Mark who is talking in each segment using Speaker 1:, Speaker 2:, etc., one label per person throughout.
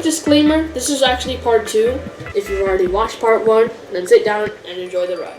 Speaker 1: Quick disclaimer, this is actually part 2. If you've already watched part 1, then sit down and enjoy the ride.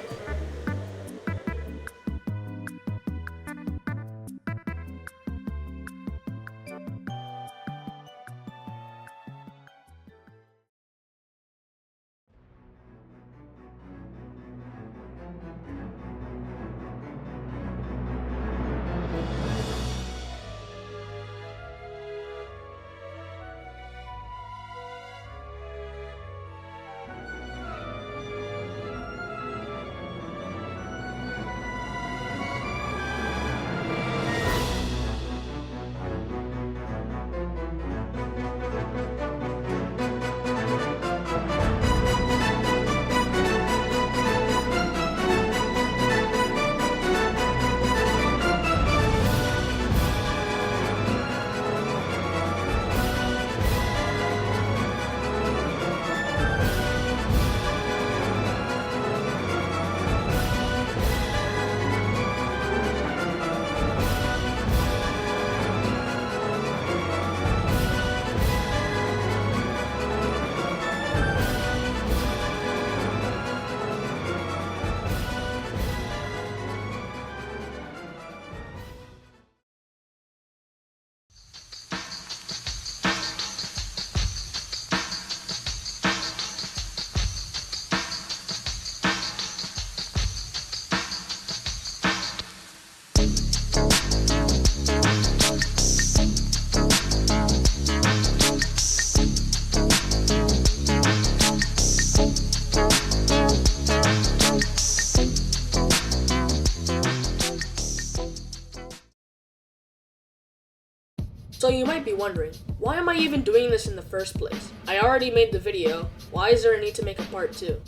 Speaker 1: So you might be wondering, why am I even doing this in the first place? I already made the video, why is there a need to make a part 2?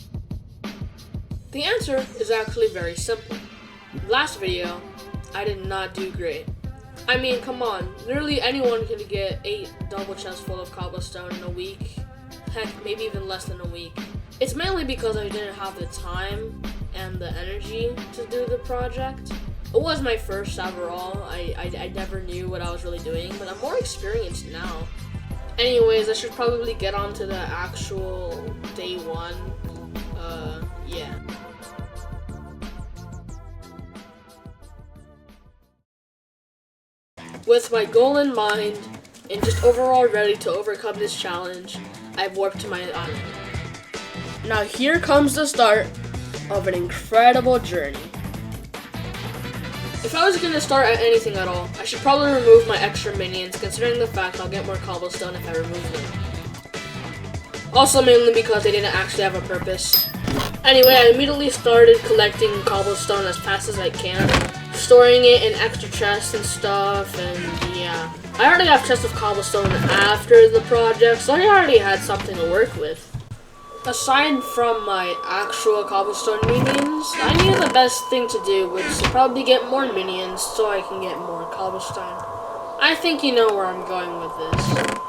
Speaker 1: The answer is actually very simple. Last video, I did not do great. I mean, come on, literally anyone could get 8 double chests full of cobblestone in a week. Heck, maybe even less than a week. It's mainly because I didn't have the time and the energy to do the project. It was my first overall. I never knew what I was really doing, but I'm more experienced now. Anyways, I should probably get on to the actual day 1. Yeah. With my goal in mind, and just overall ready to overcome this challenge, I've warped to my island. Now here comes the start of an incredible journey. If I was going to start at anything at all, I should probably remove my extra minions, considering the fact I'll get more cobblestone if I remove them. Also mainly because they didn't actually have a purpose. Anyway, I immediately started collecting cobblestone as fast as I can, storing it in extra chests and stuff, and yeah. I already have chests of cobblestone after the project, so I already had something to work with. Aside from my actual cobblestone minions, I knew the best thing to do was to probably get more minions so I can get more cobblestone. I think you know where I'm going with this.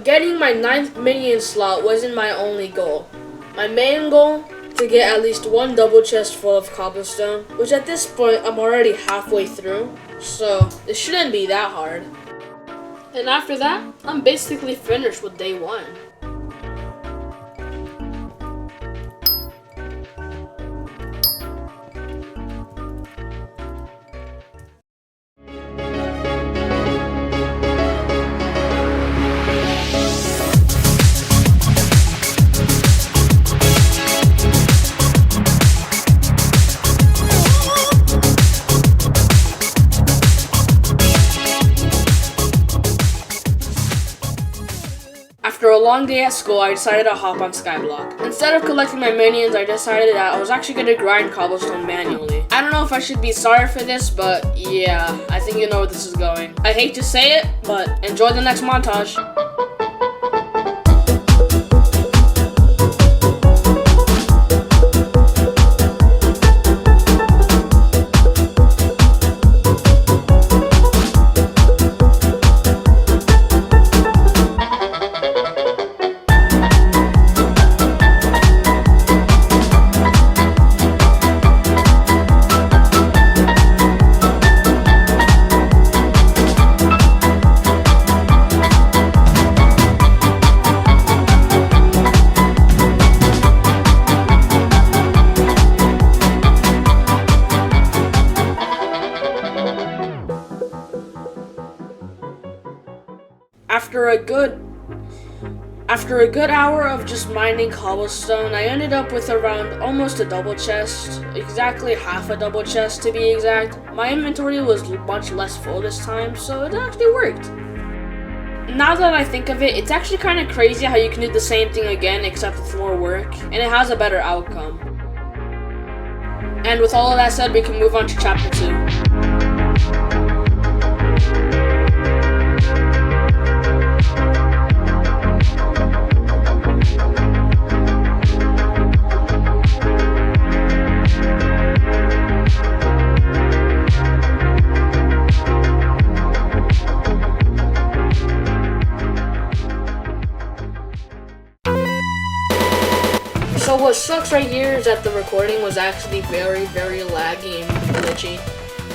Speaker 1: Getting my 9th minion slot wasn't my only goal. My main goal to get at least one double chest full of cobblestone, which at this point I'm already halfway through, so it shouldn't be that hard. And after that, I'm basically finished with day 1. After a long day at school, I decided to hop on Skyblock. Instead of collecting my minions, I decided that I was actually going to grind cobblestone manually. I don't know if I should be sorry for this, but yeah, I think you know where this is going. I hate to say it, but enjoy the next montage. After a good hour of just mining cobblestone, I ended up with around almost a double chest, exactly half a double chest to be exact. My inventory was much less full this time, so it actually worked. Now that I think of it, it's actually kind of crazy how you can do the same thing again except with more work, and it has a better outcome. And with all of that said, we can move on to chapter 2. So what sucks right here is that the recording was actually very, very laggy and glitchy.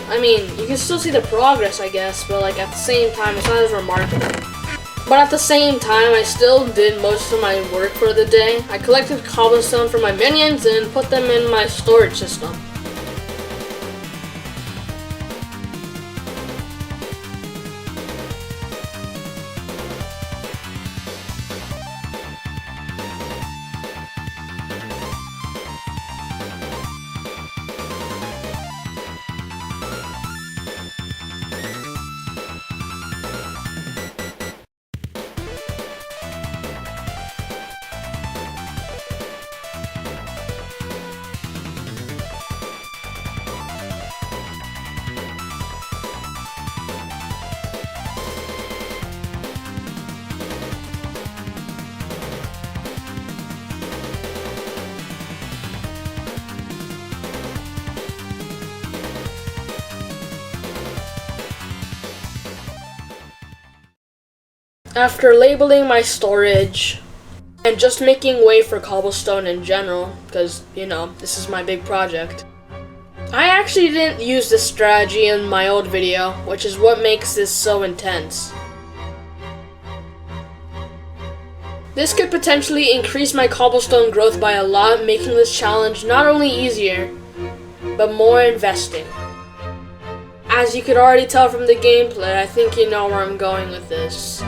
Speaker 1: I mean, you can still see the progress, I guess, but like at the same time, it's not as remarkable. But at the same time, I still did most of my work for the day. I collected cobblestone for my minions and put them in my storage system. After labeling my storage and just making way for cobblestone in general, because, you know, this is my big project, I actually didn't use this strategy in my old video, which is what makes this so intense. This could potentially increase my cobblestone growth by a lot, making this challenge not only easier, but more investing. As you could already tell from the gameplay, I think you know where I'm going with this.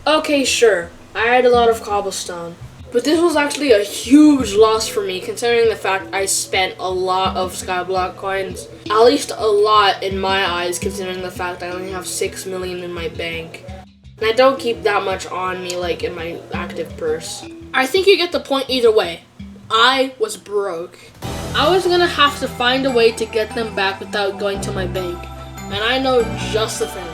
Speaker 1: Okay, sure, I had a lot of cobblestone, but this was actually a huge loss for me considering the fact I spent a lot of skyblock coins. At least a lot in my eyes considering the fact I only have 6 million in my bank. And I don't keep that much on me like in my active purse. I think you get the point either way. I was broke. I was gonna have to find a way to get them back without going to my bank. And I know just the thing.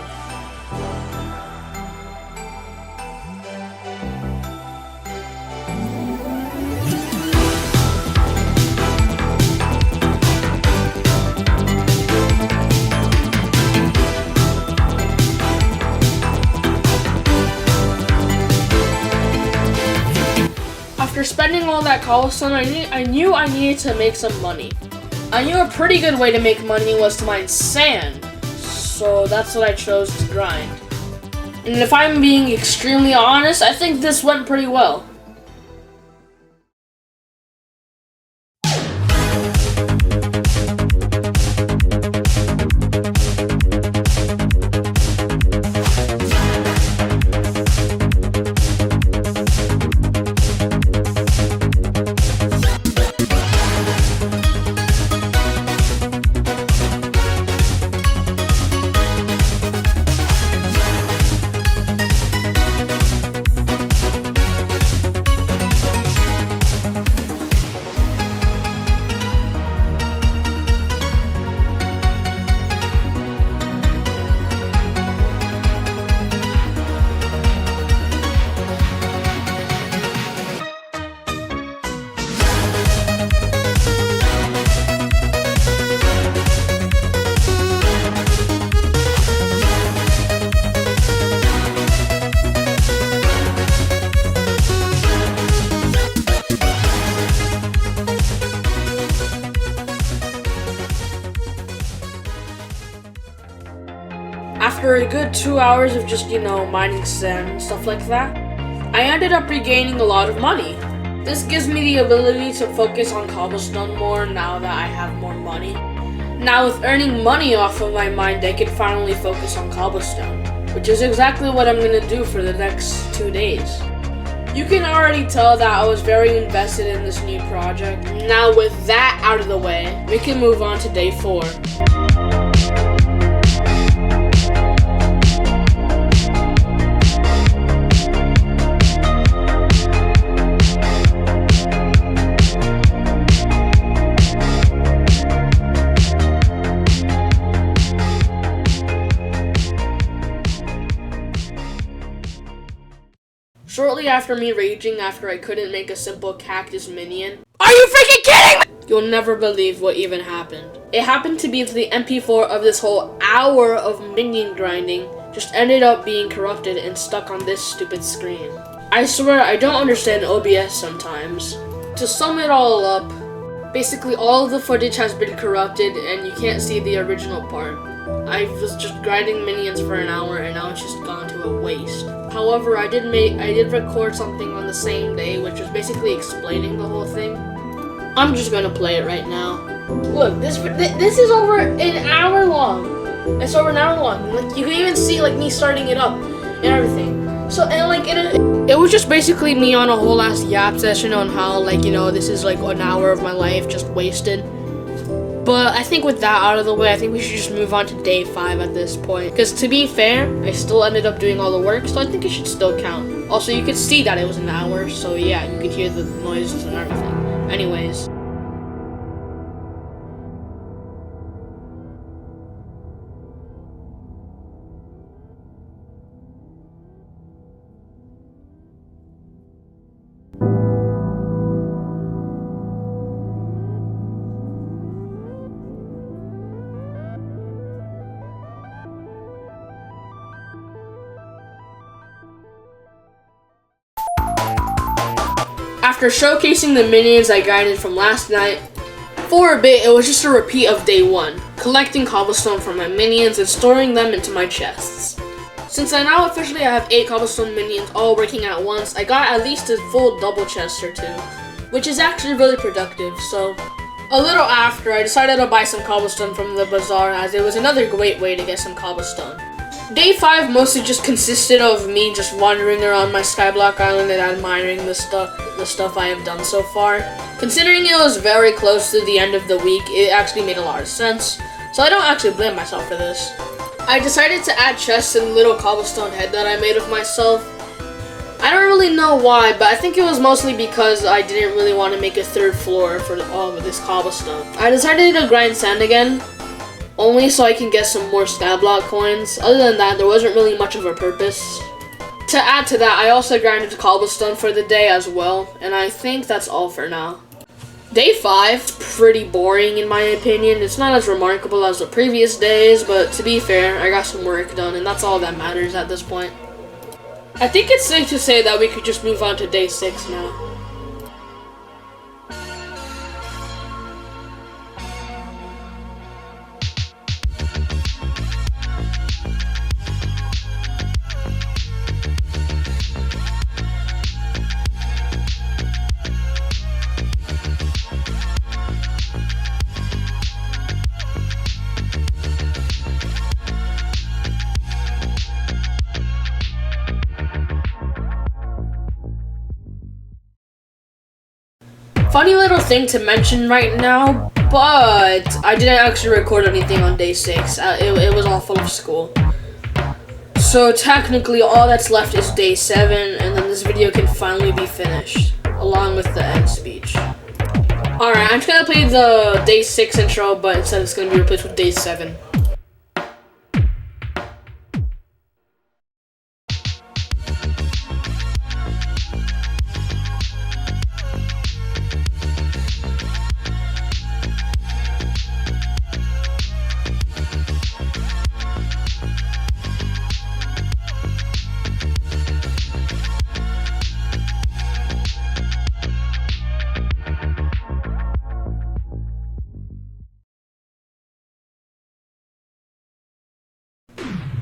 Speaker 1: After spending all that cobblestone, I knew I needed to make some money. I knew a pretty good way to make money was to mine sand, so that's what I chose to grind. And if I'm being extremely honest, I think this went pretty well. After a good 2 hours of just, mining sand and stuff like that, I ended up regaining a lot of money. This gives me the ability to focus on cobblestone more now that I have more money. Now with earning money off of my mine, I can finally focus on cobblestone, which is exactly what I'm gonna do for the next 2 days. You can already tell that I was very invested in this new project. Now with that out of the way, we can move on to day 4. Shortly after me raging after I couldn't make a simple cactus minion. Are you freaking kidding me? You'll never believe what even happened. It happened to be the MP4 of this whole hour of minion grinding just ended up being corrupted and stuck on this stupid screen. I swear I don't understand OBS sometimes. To sum it all up, basically all of the footage has been corrupted and you can't see the original part. I was just grinding minions for an hour and now it's just gone to a waste. However, I did record something on the same day, which was basically explaining the whole thing. I'm just gonna play it right now. Look, this is over an hour long. It's over an hour long. Like you can even see like me starting it up and everything. So it was just basically me on a whole ass yap session on how this is like an hour of my life just wasted. But I think with that out of the way, I think we should just move on to day 5 at this point. Because to be fair, I still ended up doing all the work, so I think it should still count. Also, you could see that it was an hour, so yeah, you could hear the noises and everything. Anyways. After showcasing the minions I guided from last night, for a bit it was just a repeat of day 1, collecting cobblestone from my minions and storing them into my chests. Since I now officially have 8 cobblestone minions all working at once, I got at least a full double chest or 2. which is actually really productive. So a little after, I decided to buy some cobblestone from the bazaar, as it was another great way to get some cobblestone. Day 5 mostly just consisted of me just wandering around my skyblock island and admiring the stuff I have done so far. Considering it was very close to the end of the week, it actually made a lot of sense, so I don't actually blame myself for this. I decided to add chests and little cobblestone head that I made of myself. I don't really know why, but I think it was mostly because I didn't really want to make a 3rd floor for all of this cobblestone. I decided to grind sand again, only so I can get some more skyblock coins. Other than that, there wasn't really much of a purpose. To add to that, I also grinded cobblestone for the day as well, and I think that's all for now. Day 5, pretty boring in my opinion. It's not as remarkable as the previous days, but to be fair, I got some work done, and that's all that matters at this point. I think it's safe to say that we could just move on to day 6 now. Funny little thing to mention right now, but I didn't actually record anything on day 6. It was all full of school. So technically all that's left is day 7, and then this video can finally be finished, along with the end speech. Alright, I'm just gonna play the day 6 intro, but instead it's gonna be replaced with day 7.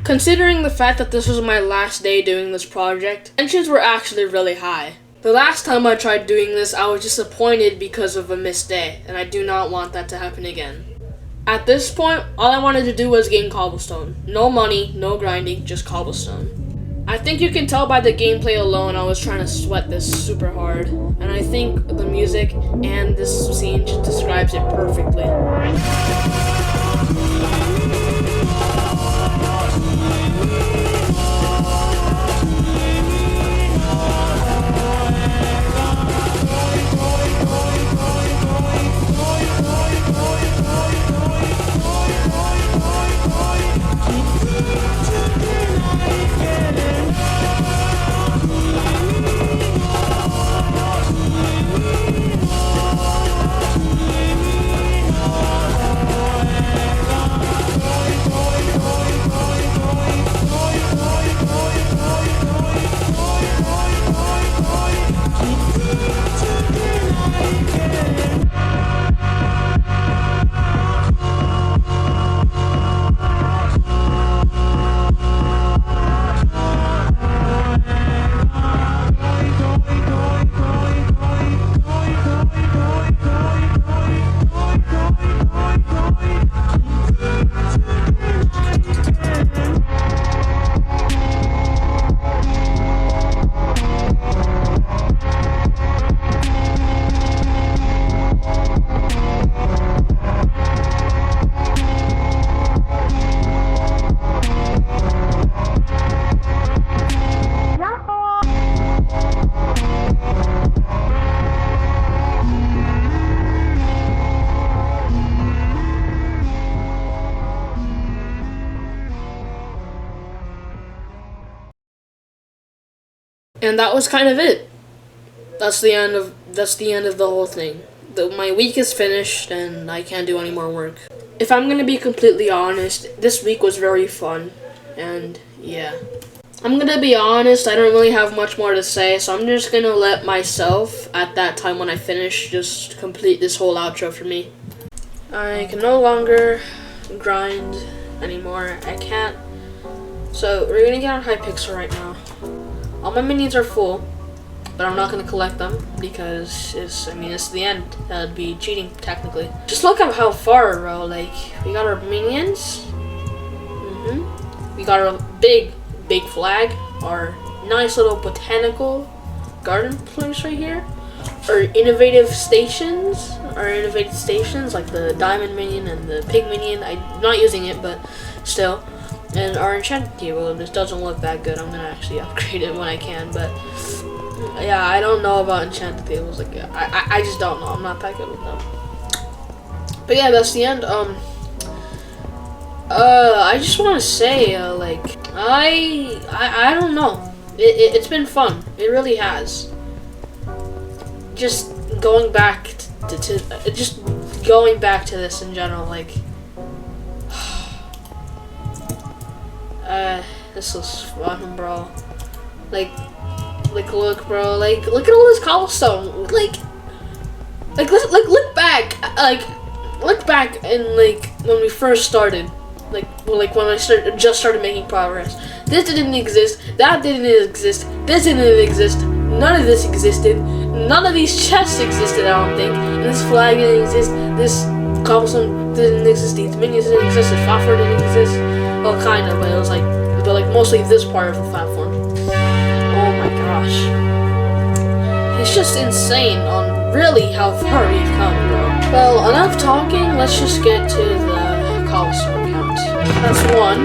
Speaker 1: Considering the fact that this was my last day doing this project, tensions were actually really high. The last time I tried doing this, I was disappointed because of a missed day, and I do not want that to happen again. At this point, all I wanted to do was gain cobblestone. No money, no grinding, just cobblestone. I think you can tell by the gameplay alone I was trying to sweat this super hard, and I think the music and this scene just describes it perfectly. And that was kind of it. That's the end of the whole thing. My week is finished and I can't do any more work. If I'm gonna be completely honest, this week was very fun, and yeah. I'm gonna be honest, I don't really have much more to say, so I'm just gonna let myself, at that time when I finish, just complete this whole outro for me. I can no longer grind anymore. I can't. So we're gonna get on Hypixel right now. All my minions are full. but I'm not gonna collect them because it's the end. That'd be cheating technically. Just look at how far, bro. Like, we got our minions. We got our big flag. Our nice little botanical garden place right here. Our innovative stations. Like the diamond minion and the pig minion. I'm not using it, but still. And our enchanted table. This doesn't look that good. I'm gonna actually upgrade it when I can, but yeah, I don't know about enchanted tables. Like, I just don't know. I'm not that good with them. But yeah, that's the end. I just want to say, like, I don't know. It's been fun. It really has. Just going back to this in general, like, this is fun, bro. Like, look, bro. Like, look at all this cobblestone. Like, look back. Look back and like when we first started. Like when I just started making progress. This didn't exist. That didn't exist. This didn't exist. None of this existed. None of these chests existed. I don't think. And this flag didn't exist. This cobblestone didn't exist. These minions didn't exist. The platform didn't exist. Well, kind of, but it was like, mostly this part of the platform. Oh my gosh. It's just insane on really how far we've come, bro. Well, enough talking. Let's just get to the cobblestone count. That's 1,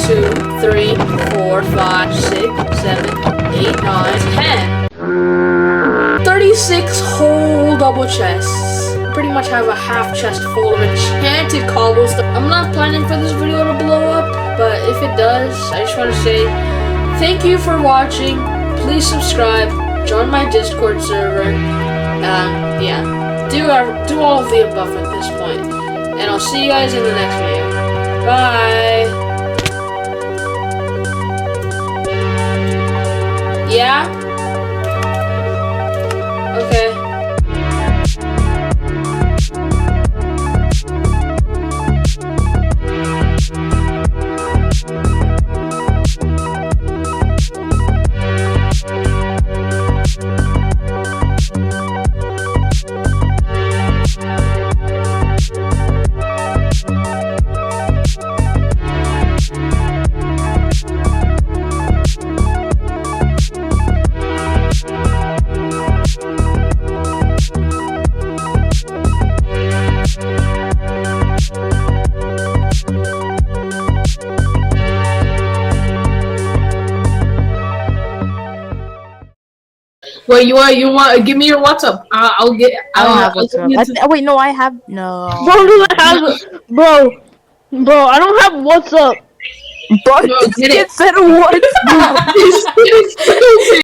Speaker 1: 2, 3, 4, 5, 6, 7, 8, 9, 10. 36 whole double chests. Pretty much have a half chest full of enchanted cobblestone. I'm not planning for this video to blow up, but if it does, I just want to say thank you for watching. Please subscribe, join my Discord server. Yeah, do all of the above at this point. And I'll see you guys in the next video. Bye. Yeah? Okay.
Speaker 2: Wait, you want? Give me your WhatsApp. I'll get.
Speaker 3: I don't have WhatsApp. Wait, no, I have no.
Speaker 4: Bro, doesn't have bro. I don't have WhatsApp.
Speaker 3: Bro,
Speaker 2: No,
Speaker 3: this kid said what?